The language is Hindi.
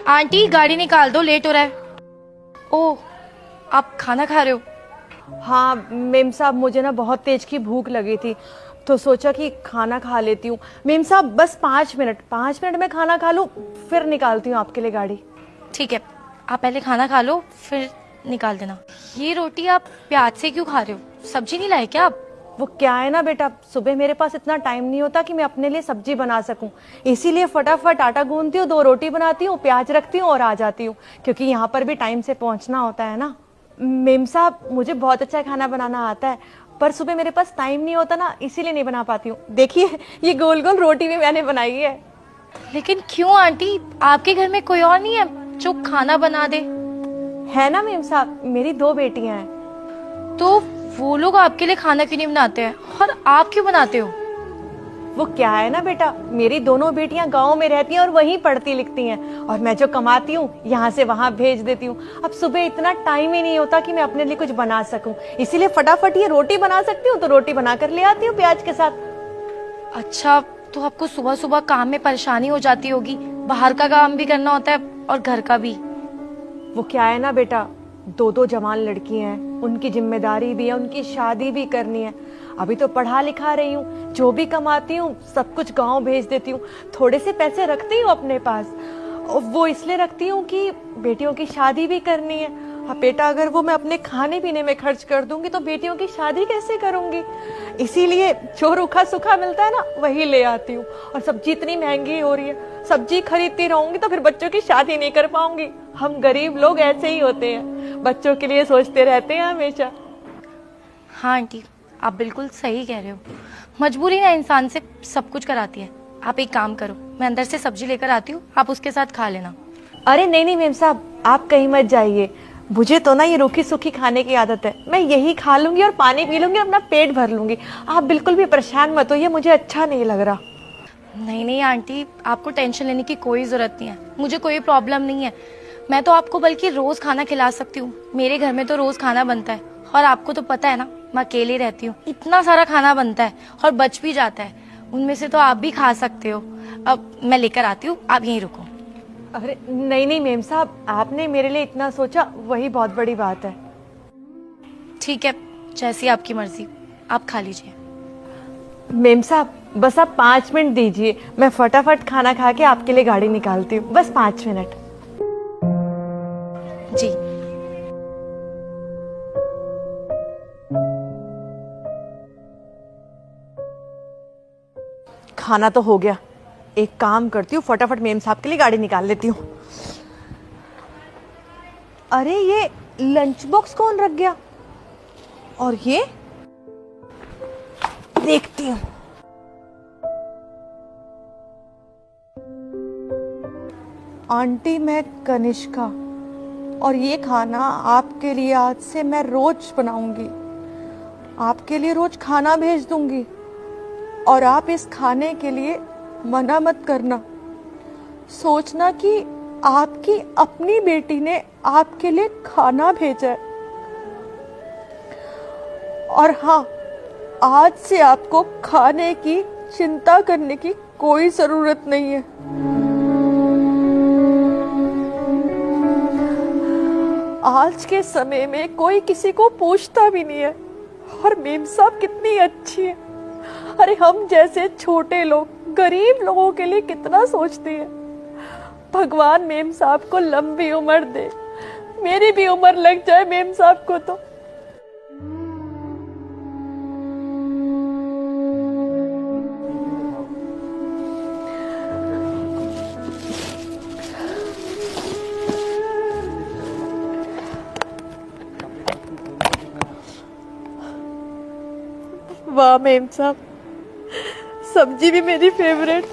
आंटी गाड़ी निकाल दो, लेट हो रहा है। ओह, आप खाना खा रहे हो? हाँ मेम साहब, मुझे ना बहुत तेज की भूख लगी थी तो सोचा कि खाना खा लेती हूँ। मेम साहब बस 5 मिनट में खाना खा लूँ, फिर निकालती हूँ आपके लिए गाड़ी। ठीक है, आप पहले खाना खा लो फिर निकाल देना। ये रोटी आप प्याज से क्यों खा रहे हो? सब्जी नहीं लाए क्या आप? वो क्या है ना बेटा, सुबह मेरे पास इतना टाइम नहीं होता कि मैं अपने लिए सब्जी बना सकूं, इसीलिए फटाफट आटा गूंथती हूँ, 2 रोटी बनाती हूँ, प्याज रखती हूँ और आ जाती हूँ, क्योंकि यहाँ पर भी टाइम से पहुंचना होता है ना। मेम साहब मुझे बहुत अच्छा खाना बनाना आता है, पर सुबह मेरे पास टाइम नहीं होता ना, इसीलिए नहीं बना पाती हूँ। देखिए ये गोल गोल रोटी भी मैंने बनाई है। लेकिन क्यों आंटी, आपके घर में कोई और नहीं है जो खाना बना दे? है ना मेम साहब, मेरी 2 बेटियां हैं। तो वो लोग आपके लिए खाना क्यों नहीं बनाते हैं और आप क्यों बनाते हो? वो क्या है ना बेटा, मेरी दोनों बेटियां गांव में रहती हैं और वहीं पढ़ती लिखती हैं, और मैं जो कमाती हूँ यहाँ से वहां भेज देती हूँ। अब सुबह इतना टाइम ही नहीं होता कि मैं अपने लिए कुछ बना सकूं, इसीलिए फटाफट ये रोटी बना सकती हूँ तो रोटी बना कर ले आती हूँ प्याज के साथ। अच्छा, तो आपको सुबह सुबह काम में परेशानी हो जाती होगी, बाहर का काम भी करना होता है और घर का भी। वो क्या है ना बेटा, 2 जवान लड़की हैं, उनकी जिम्मेदारी भी है, उनकी शादी भी करनी है। अभी तो पढ़ा लिखा रही हूँ, जो भी कमाती हूँ सब कुछ गांव भेज देती हूँ। थोड़े से पैसे रखती हूँ अपने पास, और वो इसलिए रखती हूँ कि बेटियों की शादी भी करनी है। अब बेटा अगर वो मैं अपने खाने पीने में खर्च कर दूंगी तो बेटियों की शादी कैसे करूंगी, इसीलिए जो रूखा सूखा मिलता है ना वही ले आती हूँ। और सब्जी इतनी महंगी हो रही है, सब्जी खरीदती रहूंगी तो फिर बच्चों की शादी नहीं कर पाऊंगी। हम गरीब लोग ऐसे ही होते हैं, बच्चों के लिए सोचते रहते हैं हमेशा। हाँ आंटी, आप बिल्कुल सही कह रहे हो, मजबूरी ना इंसान से सब कुछ कराती है। आप एक काम करो, मैं अंदर से सब्जी लेकर आती हूँ, आप उसके साथ खा लेना। अरे नहीं नहीं मेम साहब, आप कहीं मत जाइए, मुझे तो ना ये रूखी सूखी खाने की आदत है, मैं यही खा लूंगी और पानी पी लूंगी, अपना पेट भर लूंगी। आप बिल्कुल भी परेशान मत होइए, मुझे अच्छा नहीं लग रहा। नहीं नहीं आंटी, आपको टेंशन लेने की कोई जरूरत नहीं है, मुझे कोई प्रॉब्लम नहीं है। मैं तो आपको बल्कि रोज खाना खिला सकती हूँ, मेरे घर में तो रोज खाना बनता है। और आपको तो पता है ना, मैं अकेले रहती हूँ, इतना सारा खाना बनता है और बच भी जाता है, उनमें से तो आप भी खा सकते हो। अब मैं लेकर आती हूँ, आप यहीं रुको। अरे नहीं नहीं मेम साहब, आपने मेरे लिए इतना सोचा वही बहुत बड़ी बात है। ठीक है, जैसी आपकी मर्जी, आप खा लीजिए। मेम साहब बस आप 5 मिनट दीजिए, मैं फटाफट खाना खा के आपके लिए गाड़ी निकालती हूँ, बस 5 मिनट। जी। खाना तो हो गया, एक काम करती हूँ फटाफट मेम साहब के लिए गाड़ी निकाल लेती हूँ। अरे ये लंच बॉक्स कौन रख गया, और ये देखती हूँ। आंटी मैं कनिष्का, और ये खाना आपके लिए आज से मैं रोज बनाऊंगी, आपके लिए रोज खाना भेज दूंगी, और आप इस खाने के लिए मना मत करना। सोचना कि आपकी अपनी बेटी ने आपके लिए खाना भेजा है। और हाँ, आज से आपको खाने की चिंता करने की कोई जरूरत नहीं है। आज के समय में कोई किसी को पूछता भी नहीं है, और मेम साहब कितनी अच्छी है। अरे हम जैसे छोटे लोग गरीब लोगों के लिए कितना सोचती है। भगवान मेम साहब को लंबी उम्र दे, मेरी भी उम्र लग जाए मेम साहब को तो। वाह मेम साहब, सब्जी भी मेरी फेवरेट,